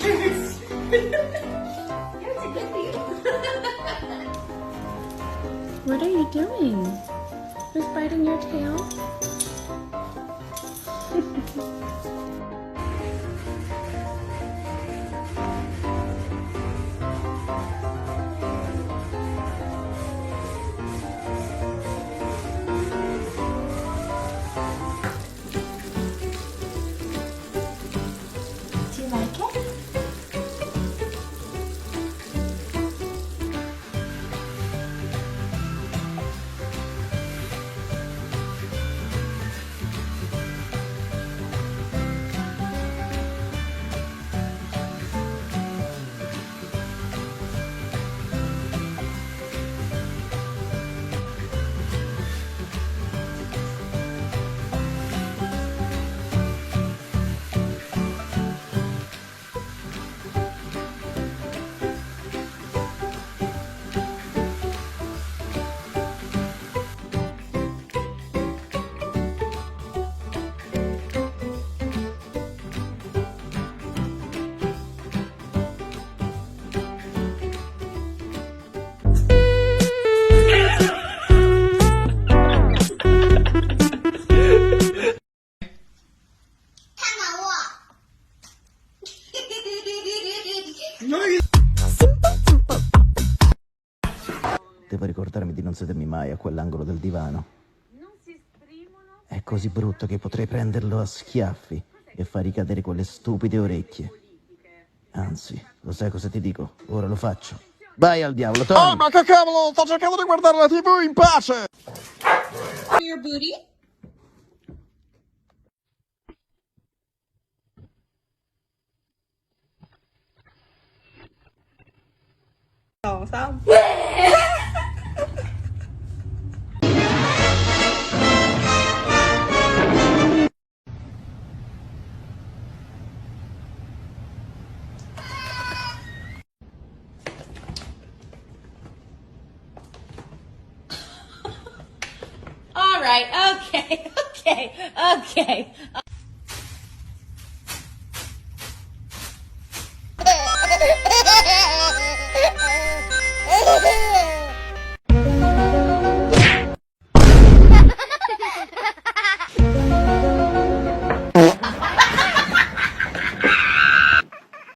hurts. Yeah, it's a good view. What are you doing? Who's biting your tail? Do you like it? Devo ricordarmi di non sedermi mai a quell'angolo del divano. È così brutto che potrei prenderlo a schiaffi e far ricadere quelle stupide orecchie. Anzi, lo sai cosa ti dico? Ora lo faccio. Vai al diavolo, Tony! Oh, ma che cavolo! Sto cercando di guardare la TV in pace! Your booty? Oh, sao? All right, okay.